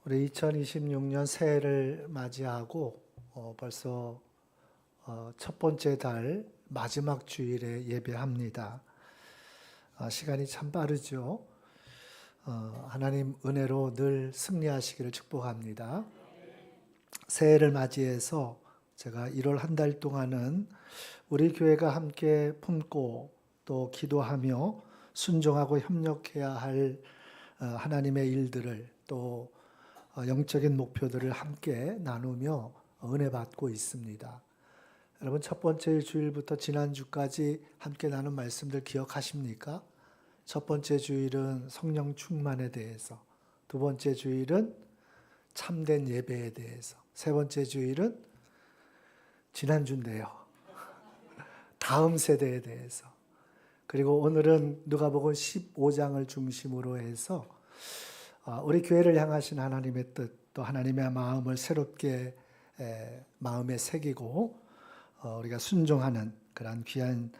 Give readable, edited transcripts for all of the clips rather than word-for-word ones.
우리 2026년 새해를 맞이하고 벌써 첫 번째 달 마지막 주일에 예배합니다. 시간이 참 빠르죠. 하나님 은혜로 늘 승리하시기를 축복합니다. 새해를 맞이해서 제가 1월 한 달 동안은 우리 교회가 함께 품고 또 기도하며 순종하고 협력해야 할 하나님의 일들을 또 영적인 목표들을 함께 나누며 은혜 받고 있습니다. 여러분 첫 번째 주일부터 지난주까지 함께 나눈 말씀들 기억하십니까? 첫 번째 주일은 성령 충만에 대해서, 두 번째 주일은 참된 예배에 대해서, 세 번째 주일은 지난주인데요. 다음 세대에 대해서, 그리고 오늘은 누가복음 15장을 중심으로 해서 우리 교회를 향하신 하나님의 뜻, 또 하나님의 마음을 새롭게 마음에 새기고 우리가 순종하는 그런 귀한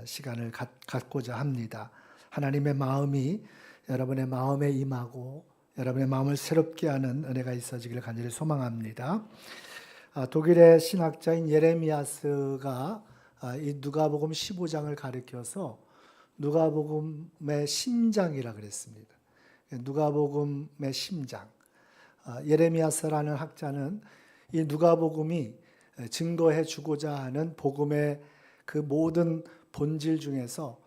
시간을 갖고자 합니다. 하나님의 마음이 여러분의 마음에 임하고 여러분의 마음을 새롭게 하는 은혜가 있어지기를 간절히 소망합니다. 독일의 신학자인 예레미야스가 이 누가복음 15장을 가리켜서 누가복음의 심장이라 그랬습니다. 누가복음의 심장. 예레미야스라는 학자는 이 누가복음이 증거해 주고자 하는 복음의 그 모든 본질 중에서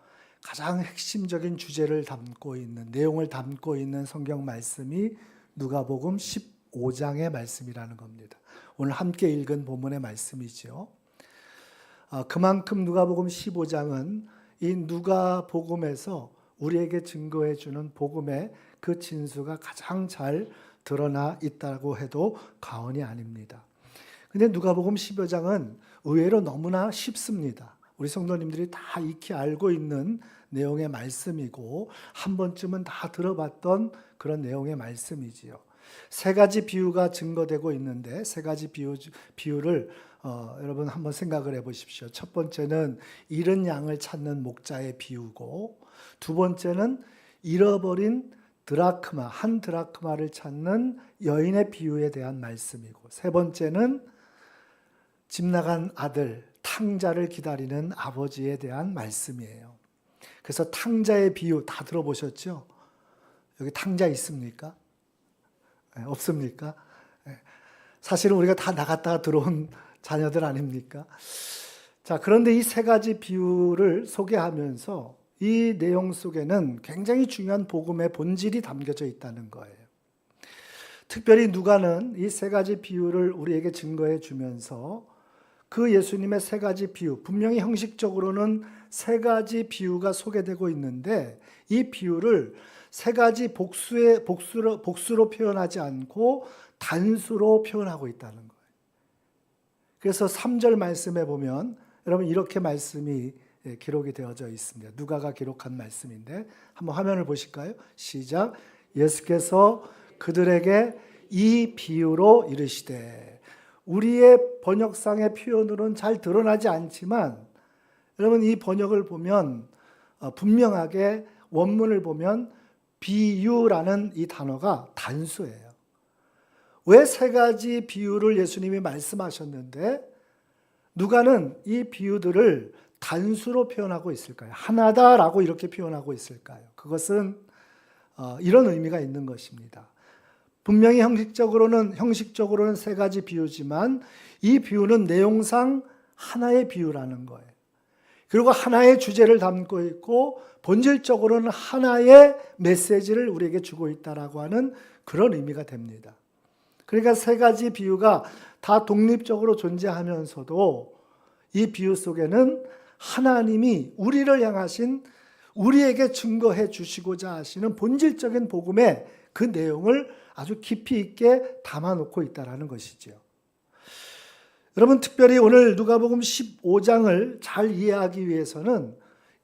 가장 핵심적인 주제를 담고 있는, 내용을 담고 있는 성경 말씀이 누가복음 15장의 말씀이라는 겁니다. 오늘 함께 읽은 본문의 말씀이죠. 그만큼 누가복음 15장은 이 누가복음에서 우리에게 증거해 주는 복음의 그 진수가 가장 잘 드러나 있다고 해도 과언이 아닙니다. 근데 누가복음 15장은 의외로 너무나 쉽습니다. 우리 성도님들이 다 익히 알고 있는 내용의 말씀이고 한 번쯤은 다 들어봤던 그런 내용의 말씀이지요. 세 가지 비유가 증거되고 있는데 세 가지 비유를 여러분 한번 생각을 해보십시오. 첫 번째는 잃은 양을 찾는 목자의 비유고, 두 번째는 잃어버린 드라크마, 한 드라크마를 찾는 여인의 비유에 대한 말씀이고, 세 번째는 집 나간 아들, 탕자를 기다리는 아버지에 대한 말씀이에요. 그래서 탕자의 비유 다 들어보셨죠? 여기 탕자 있습니까? 없습니까? 사실은 우리가 다 나갔다가 들어온 자녀들 아닙니까? 자, 그런데 이 세 가지 비유를 소개하면서 이 내용 속에는 굉장히 중요한 복음의 본질이 담겨져 있다는 거예요. 특별히 누가는 이 세 가지 비유를 우리에게 증거해 주면서 그 예수님의 세 가지 비유, 분명히 형식적으로는 세 가지 비유가 소개되고 있는데 이 비유를 세 가지 복수로 표현하지 않고 단수로 표현하고 있다는 거예요. 그래서 3절 말씀에 보면 여러분 이렇게 말씀이 기록이 되어져 있습니다. 누가가 기록한 말씀인데 한번 화면을 보실까요? 시작. 예수께서 그들에게 이 비유로 이르시되, 우리의 번역상의 표현으로는 잘 드러나지 않지만 여러분 이 번역을 보면 분명하게 원문을 보면 비유라는 이 단어가 단수예요. 왜 세 가지 비유를 예수님이 말씀하셨는데 누가는 이 비유들을 단수로 표현하고 있을까요? 하나다라고 이렇게 표현하고 있을까요? 그것은 이런 의미가 있는 것입니다. 분명히 형식적으로는 세 가지 비유지만 이 비유는 내용상 하나의 비유라는 거예요. 그리고 하나의 주제를 담고 있고 본질적으로는 하나의 메시지를 우리에게 주고 있다라고 하는 그런 의미가 됩니다. 그러니까 세 가지 비유가 다 독립적으로 존재하면서도 이 비유 속에는 하나님이 우리를 향하신, 우리에게 증거해 주시고자 하시는 본질적인 복음의 그 내용을 아주 깊이 있게 담아놓고 있다는 것이죠. 여러분 특별히 오늘 누가복음 15장을 잘 이해하기 위해서는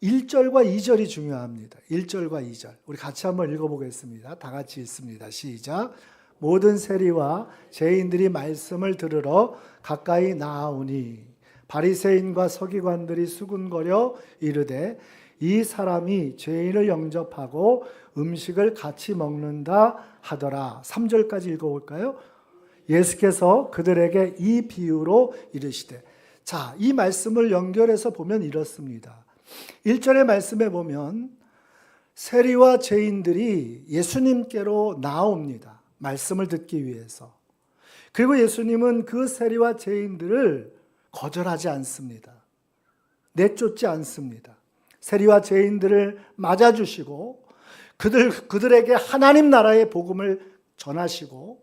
1절과 2절이 중요합니다. 1절과 2절 우리 같이 한번 읽어보겠습니다. 다 같이 읽습니다. 시작. 모든 세리와 죄인들이 말씀을 들으러 가까이 나아오니 바리새인과 서기관들이 수군거려 이르되 이 사람이 죄인을 영접하고 음식을 같이 먹는다 하더라. 3절까지 읽어볼까요? 예수께서 그들에게 이 비유로 이르시되. 자, 이 말씀을 연결해서 보면 이렇습니다. 1절의 말씀에 보면 세리와 죄인들이 예수님께로 나옵니다. 말씀을 듣기 위해서. 그리고 예수님은 그 세리와 죄인들을 거절하지 않습니다. 내쫓지 않습니다. 세리와 죄인들을 맞아주시고 그들에게 하나님 나라의 복음을 전하시고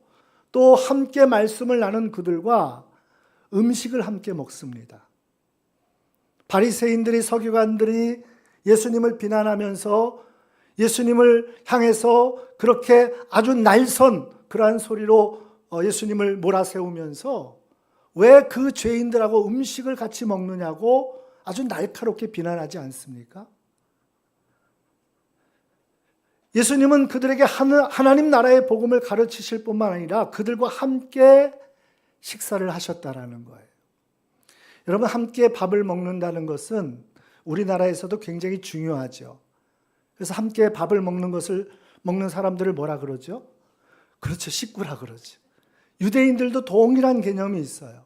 또 함께 말씀을 나눈 그들과 음식을 함께 먹습니다. 바리새인들이 서기관들이 예수님을 비난하면서 예수님을 향해서 그렇게 아주 날선 그러한 소리로 예수님을 몰아세우면서 왜 그 죄인들하고 음식을 같이 먹느냐고 아주 날카롭게 비난하지 않습니까? 예수님은 그들에게 하나님 나라의 복음을 가르치실 뿐만 아니라 그들과 함께 식사를 하셨다라는 거예요. 여러분, 함께 밥을 먹는다는 것은 우리나라에서도 굉장히 중요하죠. 그래서 함께 밥을 먹는 사람들을 뭐라 그러죠? 그렇죠, 식구라 그러죠. 유대인들도 동일한 개념이 있어요.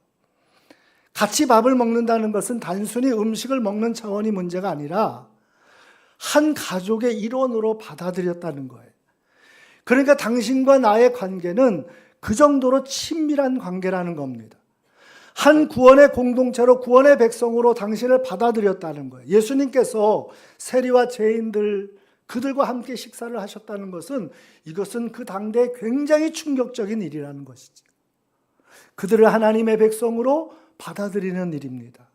같이 밥을 먹는다는 것은 단순히 음식을 먹는 차원이 문제가 아니라 한 가족의 일원으로 받아들였다는 거예요. 그러니까 당신과 나의 관계는 그 정도로 친밀한 관계라는 겁니다. 한 구원의 공동체로 구원의 백성으로 당신을 받아들였다는 거예요. 예수님께서 세리와 죄인들 그들과 함께 식사를 하셨다는 것은 이것은 그 당대에 굉장히 충격적인 일이라는 것이죠. 그들을 하나님의 백성으로 받아들이는 일입니다.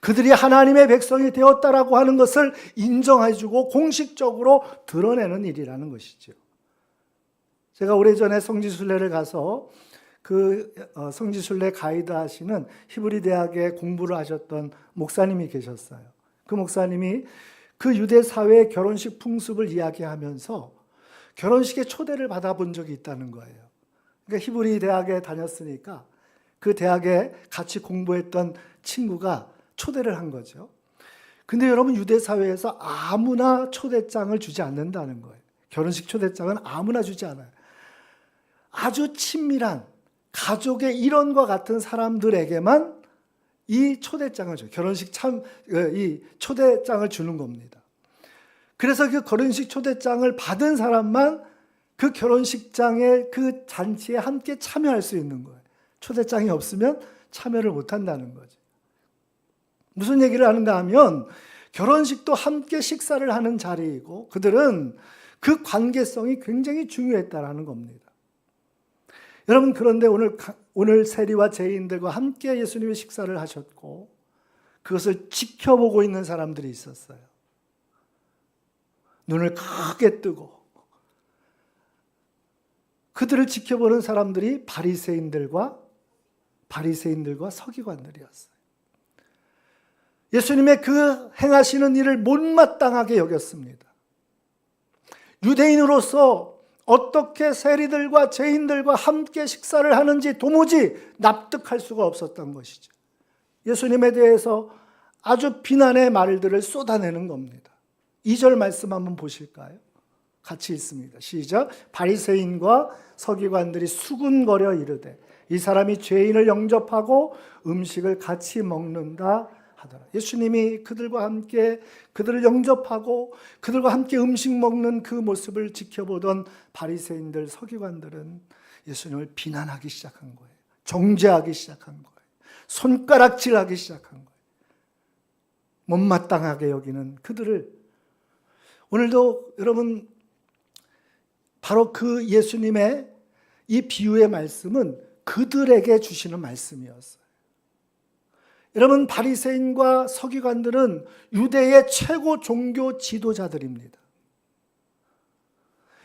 그들이 하나님의 백성이 되었다라고 하는 것을 인정해주고 공식적으로 드러내는 일이라는 것이죠. 제가 오래전에 성지순례를 가서 그 성지순례 가이드 하시는 히브리 대학에 공부를 하셨던 목사님이 계셨어요. 그 목사님이 그 유대 사회의 결혼식 풍습을 이야기하면서 결혼식에 초대를 받아본 적이 있다는 거예요. 그러니까 히브리 대학에 다녔으니까 그 대학에 같이 공부했던 친구가 초대를 한 거죠. 근데 여러분, 유대 사회에서 아무나 초대장을 주지 않는다는 거예요. 결혼식 초대장은 아무나 주지 않아요. 아주 친밀한 가족의 일원과 같은 사람들에게만 이 초대장을 줘요. 이 초대장을 주는 겁니다. 그래서 그 결혼식 초대장을 받은 사람만 그 결혼식장의 그 잔치에 함께 참여할 수 있는 거예요. 초대장이 없으면 참여를 못 한다는 거죠. 무슨 얘기를 하는가 하면 결혼식도 함께 식사를 하는 자리이고 그들은 그 관계성이 굉장히 중요했다라는 겁니다. 여러분, 그런데 오늘 세리와 죄인들과 함께 예수님이 식사를 하셨고 그것을 지켜보고 있는 사람들이 있었어요. 눈을 크게 뜨고 그들을 지켜보는 사람들이 바리새인들과 서기관들이었어요. 예수님의 그 행하시는 일을 못마땅하게 여겼습니다. 유대인으로서 어떻게 세리들과 죄인들과 함께 식사를 하는지 도무지 납득할 수가 없었던 것이죠. 예수님에 대해서 아주 비난의 말들을 쏟아내는 겁니다. 2절 말씀 한번 보실까요? 같이 읽습니다. 시작. 바리새인과 서기관들이 수군거려 이르되 이 사람이 죄인을 영접하고 음식을 같이 먹는다 하더라. 예수님이 그들과 함께 그들을 영접하고 그들과 함께 음식 먹는 그 모습을 지켜보던 바리새인들, 서기관들은 예수님을 비난하기 시작한 거예요. 정죄하기 시작한 거예요. 손가락질하기 시작한 거예요. 못마땅하게 여기는 그들을 오늘도 여러분 바로 그 예수님의 이 비유의 말씀은 그들에게 주시는 말씀이었어요. 여러분, 바리새인과 서기관들은 유대의 최고 종교 지도자들입니다.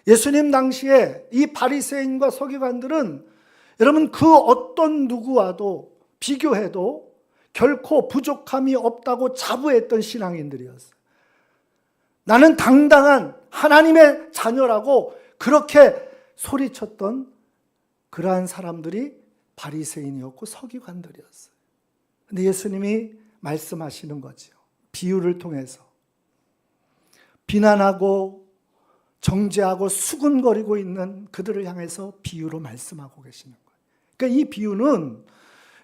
예수님 당시에 이 바리새인과 서기관들은 여러분 그 어떤 누구와도 비교해도 결코 부족함이 없다고 자부했던 신앙인들이었어요. 나는 당당한 하나님의 자녀라고 그렇게 소리쳤던 그러한 사람들이 바리새인이었고 서기관들이었어요. 근데 예수님이 말씀하시는 거죠. 비유를 통해서 비난하고 정죄하고 수군거리고 있는 그들을 향해서 비유로 말씀하고 계시는 거예요. 그러니까 이 비유는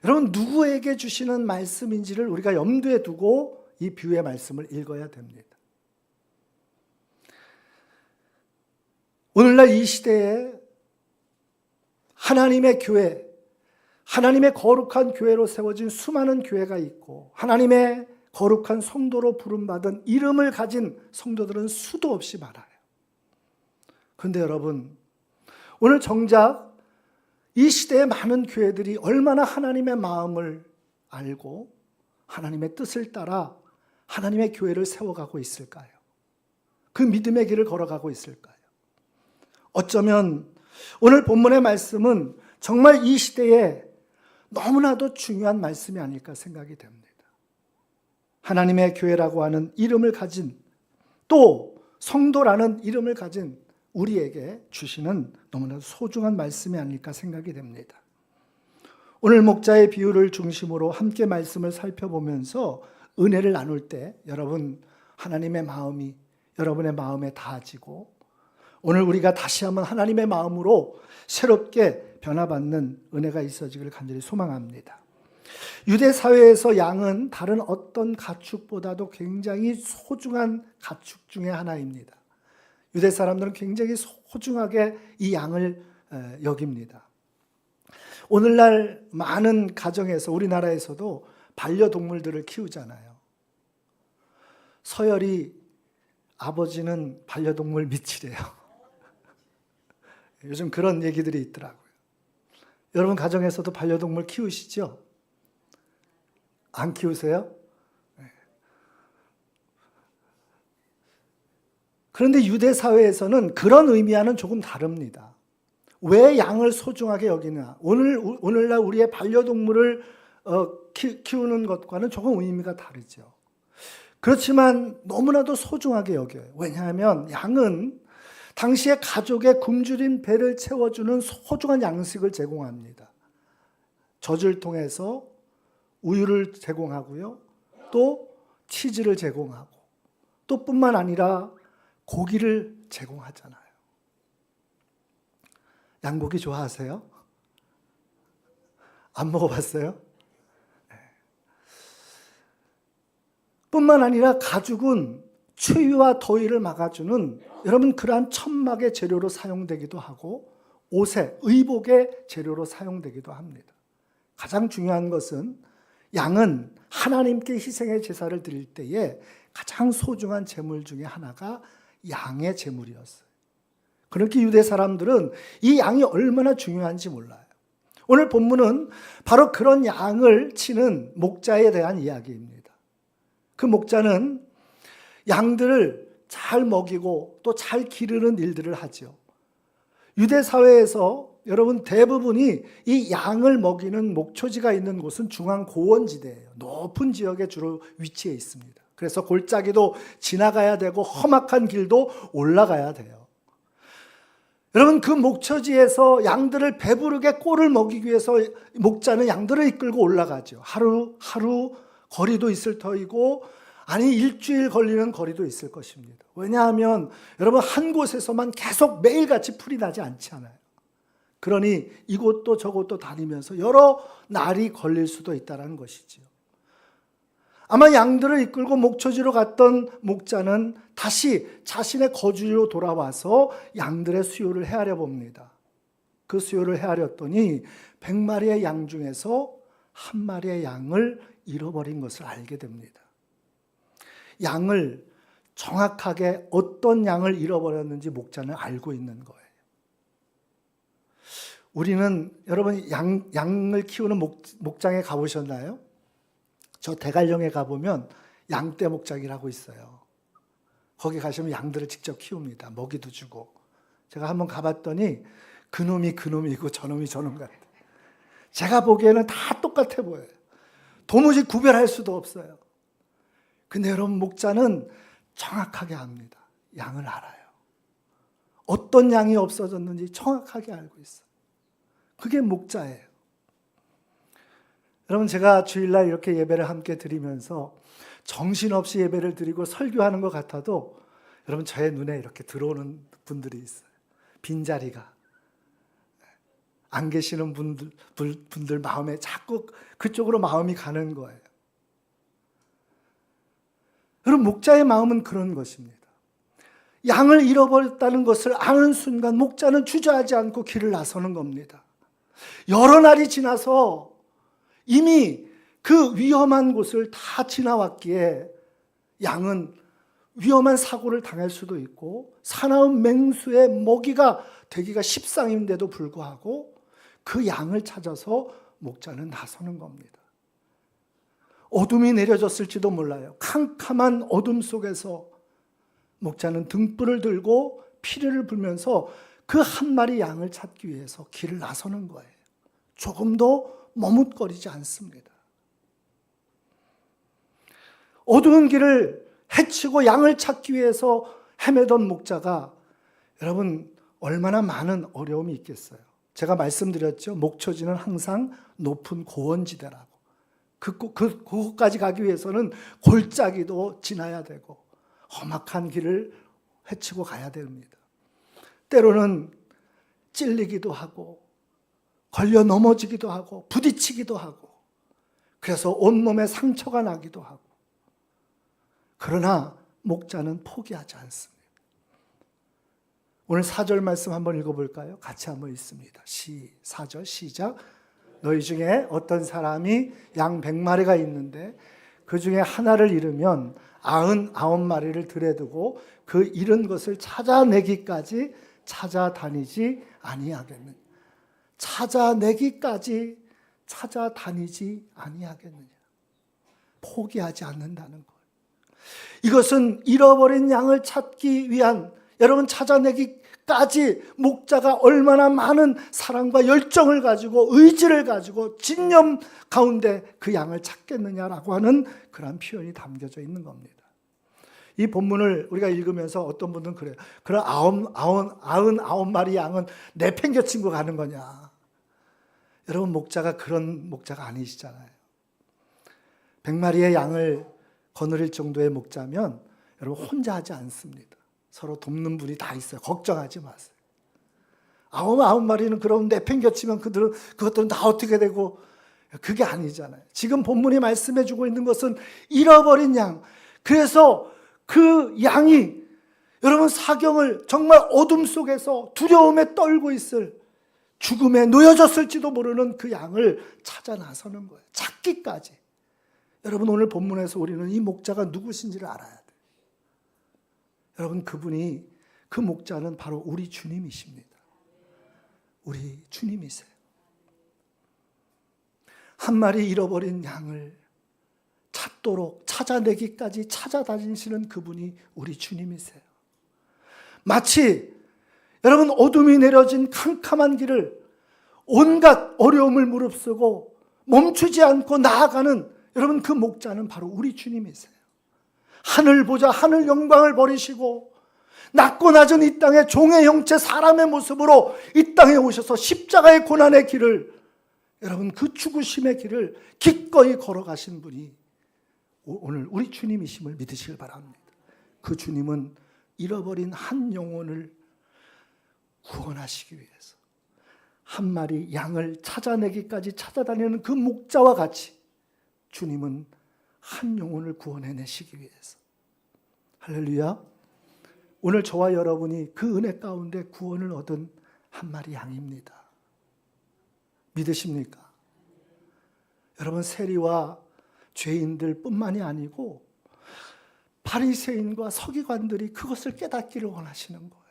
여러분 누구에게 주시는 말씀인지를 우리가 염두에 두고 이 비유의 말씀을 읽어야 됩니다. 오늘날 이 시대에 하나님의 교회, 하나님의 거룩한 교회로 세워진 수많은 교회가 있고 하나님의 거룩한 성도로 부름받은 이름을 가진 성도들은 수도 없이 많아요. 그런데 여러분, 오늘 정작 이 시대의 많은 교회들이 얼마나 하나님의 마음을 알고 하나님의 뜻을 따라 하나님의 교회를 세워가고 있을까요? 그 믿음의 길을 걸어가고 있을까요? 어쩌면 오늘 본문의 말씀은 정말 이 시대에 너무나도 중요한 말씀이 아닐까 생각이 됩니다. 하나님의 교회라고 하는 이름을 가진, 또 성도라는 이름을 가진 우리에게 주시는 너무나도 소중한 말씀이 아닐까 생각이 됩니다. 오늘 목자의 비유를 중심으로 함께 말씀을 살펴보면서 은혜를 나눌 때 여러분 하나님의 마음이 여러분의 마음에 닿아지고 오늘 우리가 다시 한번 하나님의 마음으로 새롭게 변화받는 은혜가 있어지기를 간절히 소망합니다. 유대 사회에서 양은 다른 어떤 가축보다도 굉장히 소중한 가축 중에 하나입니다. 유대 사람들은 굉장히 소중하게 이 양을 여깁니다. 오늘날 많은 가정에서 우리나라에서도 반려동물들을 키우잖아요. 서열이 아버지는 반려동물 미치래요. 요즘 그런 얘기들이 있더라고요. 여러분 가정에서도 반려동물 키우시죠? 안 키우세요? 그런데 유대 사회에서는 그런 의미와는 조금 다릅니다. 왜 양을 소중하게 여기냐? 오늘날 우리의 반려동물을 키우는 것과는 조금 의미가 다르죠. 그렇지만 너무나도 소중하게 여겨요. 왜냐하면 양은 당시에 가족의 굶주린 배를 채워주는 소중한 양식을 제공합니다. 젖을 통해서 우유를 제공하고요. 또 치즈를 제공하고 또 뿐만 아니라 고기를 제공하잖아요. 양고기 좋아하세요? 안 먹어봤어요? 네. 뿐만 아니라 가죽은 추위와 더위를 막아주는 여러분 그러한 천막의 재료로 사용되기도 하고 옷의 의복의 재료로 사용되기도 합니다. 가장 중요한 것은 양은 하나님께 희생의 제사를 드릴 때에 가장 소중한 제물 중에 하나가 양의 제물이었어요. 그렇게 유대 사람들은 이 양이 얼마나 중요한지 몰라요. 오늘 본문은 바로 그런 양을 치는 목자에 대한 이야기입니다. 그 목자는 양들을 잘 먹이고 또 잘 기르는 일들을 하죠. 유대 사회에서 여러분 대부분이 이 양을 먹이는 목초지가 있는 곳은 중앙 고원지대예요. 높은 지역에 주로 위치해 있습니다. 그래서 골짜기도 지나가야 되고 험악한 길도 올라가야 돼요. 여러분 그 목초지에서 양들을 배부르게 꼴을 먹이기 위해서 목자는 양들을 이끌고 올라가죠. 하루 거리도 있을 터이고 아니 일주일 걸리는 거리도 있을 것입니다. 왜냐하면 여러분 한 곳에서만 계속 매일같이 풀이 나지 않잖아요. 그러니 이곳도 저곳도 다니면서 여러 날이 걸릴 수도 있다는 것이지요. 아마 양들을 이끌고 목초지로 갔던 목자는 다시 자신의 거주지로 돌아와서 양들의 수요를 헤아려 봅니다. 그 수요를 헤아렸더니 100마리의 양 중에서 한 마리의 양을 잃어버린 것을 알게 됩니다. 양을 정확하게 어떤 양을 잃어버렸는지 목자는 알고 있는 거예요. 우리는 여러분 양을 키우는 목장에 가보셨나요? 저 대관령에 가보면 양떼 목장이라고 있어요. 거기 가시면 양들을 직접 키웁니다. 먹이도 주고. 제가 한번 가봤더니 그놈이 그놈이고 저놈이 저놈 같아요. 제가 보기에는 다 똑같아 보여요. 도무지 구별할 수도 없어요. 근데 여러분 목자는 정확하게 압니다. 양을 알아요. 어떤 양이 없어졌는지 정확하게 알고 있어요. 그게 목자예요. 여러분 제가 주일날 이렇게 예배를 함께 드리면서 정신없이 예배를 드리고 설교하는 것 같아도 여러분 저의 눈에 이렇게 들어오는 분들이 있어요. 빈자리가. 안 계시는 분들 마음에 자꾸 그쪽으로 마음이 가는 거예요. 여러분 목자의 마음은 그런 것입니다. 양을 잃어버렸다는 것을 아는 순간 목자는 주저하지 않고 길을 나서는 겁니다. 여러 날이 지나서 이미 그 위험한 곳을 다 지나왔기에 양은 위험한 사고를 당할 수도 있고 사나운 맹수의 먹이가 되기가 십상인데도 불구하고 그 양을 찾아서 목자는 나서는 겁니다. 어둠이 내려졌을지도 몰라요. 캄캄한 어둠 속에서 목자는 등불을 들고 피리를 불면서 그 한 마리 양을 찾기 위해서 길을 나서는 거예요. 조금도 머뭇거리지 않습니다. 어두운 길을 헤치고 양을 찾기 위해서 헤매던 목자가 여러분 얼마나 많은 어려움이 있겠어요. 제가 말씀드렸죠. 목초지는 항상 높은 고원지대라고. 그곳까지 가기 위해서는 골짜기도 지나야 되고 험악한 길을 헤치고 가야 됩니다. 때로는 찔리기도 하고 걸려 넘어지기도 하고 부딪히기도 하고 그래서 온몸에 상처가 나기도 하고 그러나 목자는 포기하지 않습니다. 오늘 4절 말씀 한번 읽어볼까요? 같이 한번 읽습니다. 4절 시작. 너희 중에 어떤 사람이 양 100마리가 있는데 그 중에 하나를 잃으면 99마리를 들에 두고 그 잃은 것을 찾아내기까지 찾아다니지 아니하겠느냐. 찾아내기까지 찾아다니지 아니하겠느냐. 포기하지 않는다는 것. 이것은 잃어버린 양을 찾기 위한 여러분 찾아내기까지 목자가 얼마나 많은 사랑과 열정을 가지고 의지를 가지고 진념 가운데 그 양을 찾겠느냐라고 하는 그런 표현이 담겨져 있는 겁니다. 이 본문을 우리가 읽으면서 어떤 분들은 그래요. 그럼 99마리 양은 내팽겨치고 가는 거냐. 여러분 목자가 그런 목자가 아니시잖아요. 100마리의 양을 거느릴 정도의 목자면 여러분 혼자 하지 않습니다. 서로 돕는 분이 다 있어요. 걱정하지 마세요. 99마리는 그럼 내팽겨치면 그것들은 다 어떻게 되고 그게 아니잖아요. 지금 본문이 말씀해 주고 있는 것은 잃어버린 양. 그래서 그 양이 여러분 사경을 정말 어둠 속에서 두려움에 떨고 있을 죽음에 놓여졌을지도 모르는 그 양을 찾아 나서는 거예요. 찾기까지. 여러분 오늘 본문에서 우리는 이 목자가 누구신지를 알아야 돼요. 여러분 그 목자는 바로 우리 주님이십니다. 우리 주님이세요. 한 마리 잃어버린 양을 찾도록 찾아내기까지 찾아다니시는 그분이 우리 주님이세요. 마치 여러분 어둠이 내려진 캄캄한 길을 온갖 어려움을 무릅쓰고 멈추지 않고 나아가는 여러분 그 목자는 바로 우리 주님이세요. 하늘 보자 하늘 영광을 버리시고 낮고 낮은 이 땅의 종의 형체 사람의 모습으로 이 땅에 오셔서 십자가의 고난의 길을 여러분 그 죽으심의 길을 기꺼이 걸어가신 분이 오늘 우리 주님이심을 믿으시길 바랍니다. 그 주님은 잃어버린 한 영혼을 구원하시기 위해서 한 마리 양을 찾아내기까지 찾아다니는 그 목자와 같이 주님은 한 영혼을 구원해내시기 위해서 할렐루야. 오늘 저와 여러분이 그 은혜 가운데 구원을 얻은 한 마리 양입니다. 믿으십니까? 여러분 세리와 죄인들 뿐만이 아니고 바리새인과 서기관들이 그것을 깨닫기를 원하시는 거예요.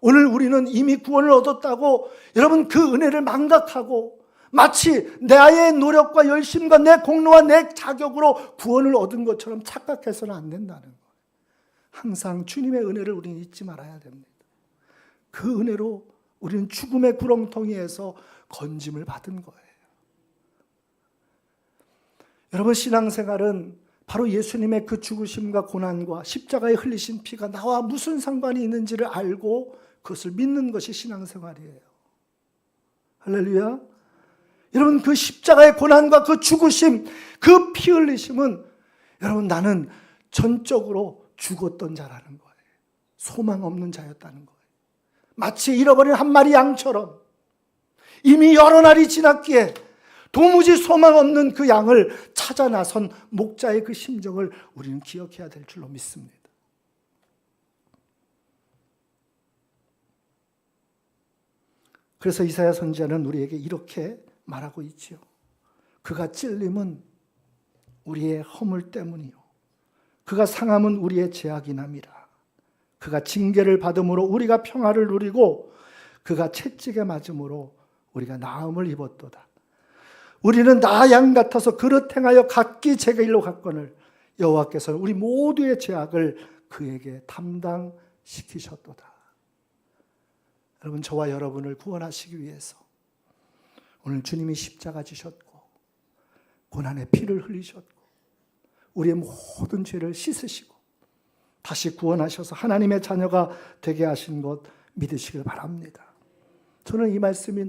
오늘 우리는 이미 구원을 얻었다고 여러분 그 은혜를 망각하고 마치 나의 노력과 열심과 내 공로와 내 자격으로 구원을 얻은 것처럼 착각해서는 안 된다는 거예요. 항상 주님의 은혜를 우리는 잊지 말아야 됩니다. 그 은혜로 우리는 죽음의 구렁텅이에서 건짐을 받은 거예요. 여러분 신앙생활은 바로 예수님의 그 죽으심과 고난과 십자가에 흘리신 피가 나와 무슨 상관이 있는지를 알고 그것을 믿는 것이 신앙생활이에요. 할렐루야. 여러분 그 십자가의 고난과 그 죽으심, 그 피 흘리심은 여러분 나는 전적으로 죽었던 자라는 거예요. 소망 없는 자였다는 거예요. 마치 잃어버린 한 마리 양처럼 이미 여러 날이 지났기에 도무지 소망 없는 그 양을 찾아 나선 목자의 그 심정을 우리는 기억해야 될 줄로 믿습니다. 그래서 이사야 선지자는 우리에게 이렇게 말하고 있지요. 그가 찔림은 우리의 허물 때문이요, 그가 상함은 우리의 죄악이남이라. 그가 징계를 받음으로 우리가 평화를 누리고 그가 채찍에 맞음으로 우리가 나음을 입었도다. 우리는 나 양 같아서 그릇 행하여 각기 제 길로 갔거늘 여호와께서는 우리 모두의 죄악을 그에게 담당시키셨도다. 여러분, 저와 여러분을 구원하시기 위해서 오늘 주님이 십자가 지셨고 고난의 피를 흘리셨고 우리의 모든 죄를 씻으시고 다시 구원하셔서 하나님의 자녀가 되게 하신 것 믿으시길 바랍니다. 저는 이 말씀이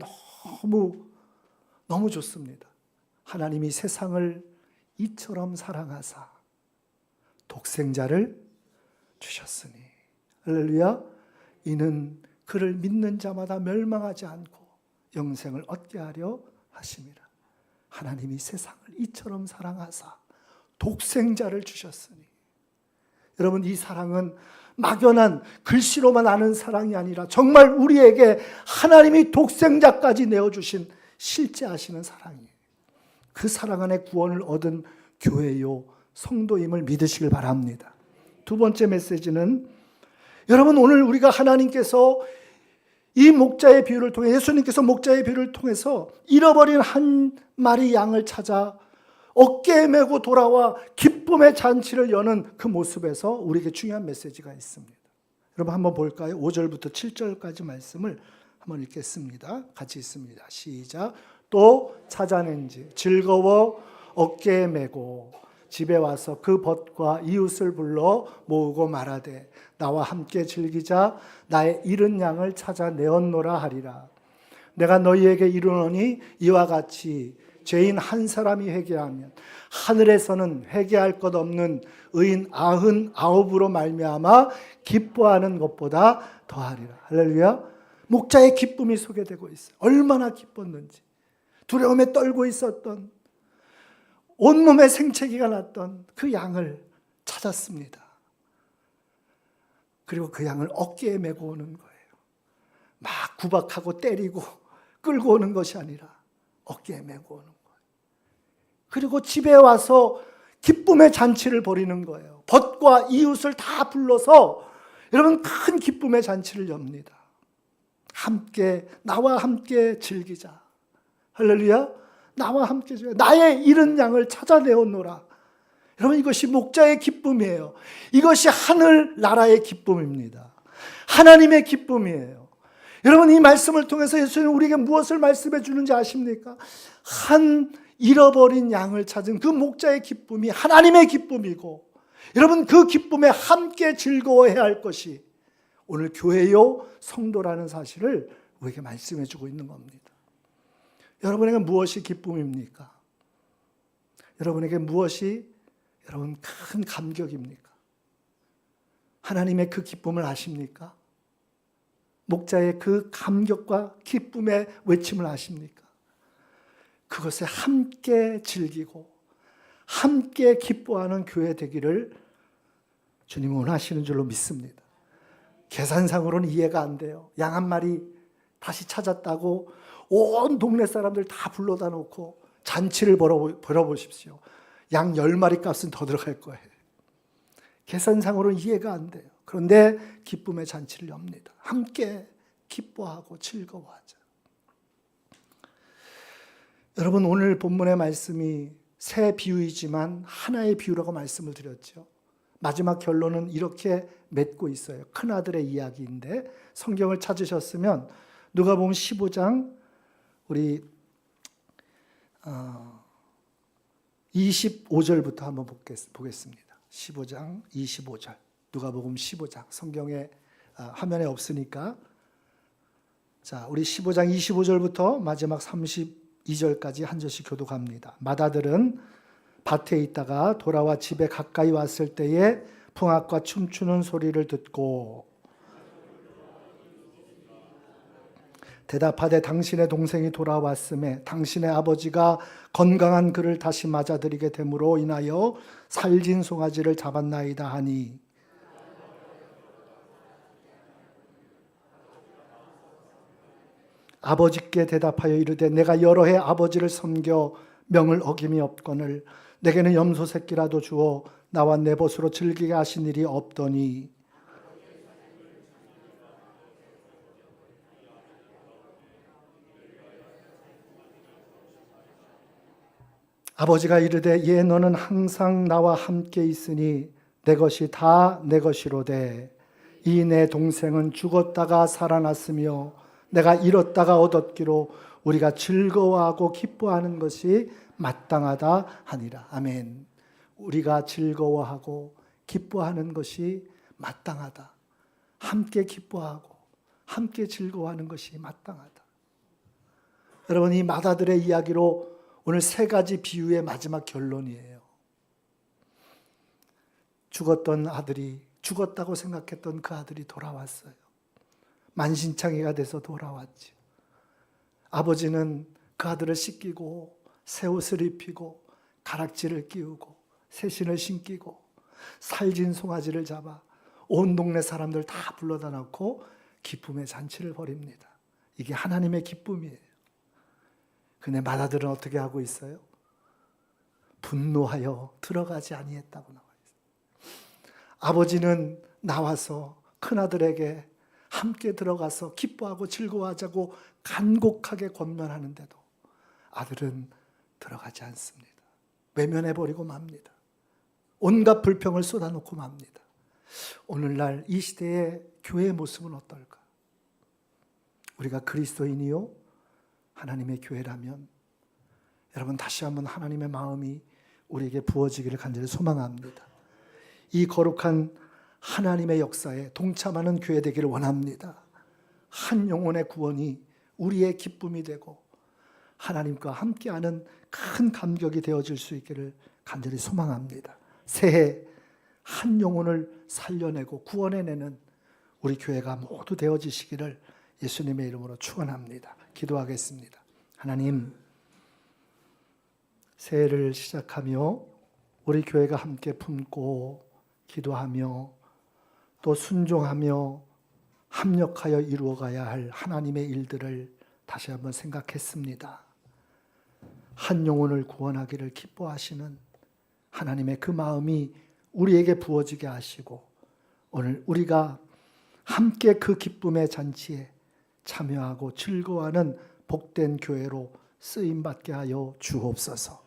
너무 좋습니다. 하나님이 세상을 이처럼 사랑하사 독생자를 주셨으니 할렐루야. 이는 그를 믿는 자마다 멸망하지 않고 영생을 얻게 하려 하심이라. 하나님이 세상을 이처럼 사랑하사 독생자를 주셨으니, 여러분, 이 사랑은 막연한 글씨로만 아는 사랑이 아니라 정말 우리에게 하나님이 독생자까지 내어주신 실제하시는 사랑이에요. 그 사랑 안에 구원을 얻은 교회요 성도임을 믿으시길 바랍니다. 두 번째 메시지는, 여러분, 오늘 우리가 하나님께서 이 목자의 비유를 통해, 예수님께서 목자의 비유를 통해서 잃어버린 한 마리 양을 찾아 어깨에 메고 돌아와 기쁨의 잔치를 여는 그 모습에서 우리에게 중요한 메시지가 있습니다. 여러분 한번 볼까요? 5절부터 7절까지 말씀을 한번 읽겠습니다. 같이 읽습니다. 시작. 또 찾아낸지 즐거워 어깨에 메고 집에 와서 그 벗과 이웃을 불러 모으고 말하되 나와 함께 즐기자. 나의 잃은 양을 찾아 내었노라 하리라. 내가 너희에게 이르노니 이와 같이 죄인 한 사람이 회개하면 하늘에서는 회개할 것 없는 의인 99으로 말미암아 기뻐하는 것보다 더하리라. 할렐루야. 목자의 기쁨이 소개되고 있어요. 얼마나 기뻤는지. 두려움에 떨고 있었던, 온몸에 생채기가 났던 그 양을 찾았습니다. 그리고 그 양을 어깨에 메고 오는 거예요. 막 구박하고 때리고 끌고 오는 것이 아니라 어깨에 메고 오는 거예요. 그리고 집에 와서 기쁨의 잔치를 벌이는 거예요. 벗과 이웃을 다 불러서 여러분 큰 기쁨의 잔치를 엽니다. 함께, 나와 함께 즐기자. 할렐루야. 나와 함께 즐기자. 나의 잃은 양을 찾아내었노라. 여러분, 이것이 목자의 기쁨이에요. 이것이 하늘나라의 기쁨입니다. 하나님의 기쁨이에요. 여러분, 이 말씀을 통해서 예수님은 우리에게 무엇을 말씀해 주는지 아십니까? 한 잃어버린 양을 찾은 그 목자의 기쁨이 하나님의 기쁨이고, 여러분 그 기쁨에 함께 즐거워해야 할 것이 오늘 교회요 성도라는 사실을 우리에게 말씀해 주고 있는 겁니다. 여러분에게 무엇이 기쁨입니까? 여러분에게 무엇이 여러분 큰 감격입니까? 하나님의 그 기쁨을 아십니까? 목자의 그 감격과 기쁨의 외침을 아십니까? 그것에 함께 즐기고 함께 기뻐하는 교회 되기를 주님은 원하시는 줄로 믿습니다. 계산상으로는 이해가 안 돼요. 양 한 마리 다시 찾았다고 온 동네 사람들 다 불러다 놓고 잔치를 벌어보십시오. 양 10마리 값은 더 들어갈 거예요. 계산상으로는 이해가 안 돼요. 그런데 기쁨의 잔치를 엽니다. 함께 기뻐하고 즐거워하자. 여러분, 오늘 본문의 말씀이 새 비유이지만 하나의 비유라고 말씀을 드렸죠. 마지막 결론은 이렇게 맺고 있어요. 큰아들의 이야기인데, 성경을 찾으셨으면 누가복음 15장 우리 25절부터 한번 보겠습니다. 15장 25절. 누가복음 15장. 성경에 화면에 없으니까, 자, 우리 15장 25절부터 마지막 32절까지 한 절씩 교독합니다. 맏아들은 밭에 있다가 돌아와 집에 가까이 왔을 때에 풍악과 춤추는 소리를 듣고 대답하되 당신의 동생이 돌아왔음에 당신의 아버지가 건강한 그를 다시 맞아들이게 됨으로 인하여 살진 송아지를 잡았나이다 하니 아버지께 대답하여 이르되 내가 여러 해 아버지를 섬겨 명을 어김이 없거늘 내게는 염소 새끼라도 주어 나와 내 벗으로 즐기게 하신 일이 없더니 아버지가 이르되 예 너는 항상 나와 함께 있으니 내 것이 다 내 것이로되 이 내 동생은 죽었다가 살아났으며 내가 잃었다가 얻었기로 우리가 즐거워하고 기뻐하는 것이 마땅하다 하니라. 아멘. 우리가 즐거워하고 기뻐하는 것이 마땅하다. 함께 기뻐하고 함께 즐거워하는 것이 마땅하다. 여러분, 이 마다들의 이야기로 오늘 세 가지 비유의 마지막 결론이에요. 죽었던 아들이, 죽었다고 생각했던 그 아들이 돌아왔어요. 만신창이가 돼서 돌아왔죠. 아버지는 그 아들을 씻기고 새 옷을 입히고 가락지를 끼우고 새 신을 신기고 살진 송아지를 잡아 온 동네 사람들 다 불러다 놓고 기쁨의 잔치를 벌입니다. 이게 하나님의 기쁨이에요. 근데 마다들은 어떻게 하고 있어요? 분노하여 들어가지 아니했다고 나와 있어요. 아버지는 나와서 큰아들에게 함께 들어가서 기뻐하고 즐거워하자고 간곡하게 권면하는데도 아들은 들어가지 않습니다. 외면해버리고 맙니다. 온갖 불평을 쏟아놓고 맙니다. 오늘날 이 시대의 교회의 모습은 어떨까? 우리가 그리스도인이요 하나님의 교회라면 여러분 다시 한번 하나님의 마음이 우리에게 부어지기를 간절히 소망합니다. 이 거룩한 하나님의 역사에 동참하는 교회 되기를 원합니다. 한 영혼의 구원이 우리의 기쁨이 되고 하나님과 함께하는 큰 감격이 되어질 수 있기를 간절히 소망합니다. 새해 한 영혼을 살려내고 구원해내는 우리 교회가 모두 되어지시기를 예수님의 이름으로 축원합니다. 기도하겠습니다. 하나님, 새해를 시작하며 우리 교회가 함께 품고 기도하며 또 순종하며 합력하여 이루어가야 할 하나님의 일들을 다시 한번 생각했습니다. 한 영혼을 구원하기를 기뻐하시는 하나님의 그 마음이 우리에게 부어지게 하시고 오늘 우리가 함께 그 기쁨의 잔치에 참여하고 즐거워하는 복된 교회로 쓰임받게 하여 주옵소서.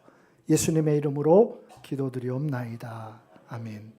예수님의 이름으로 기도드리옵나이다. 아멘.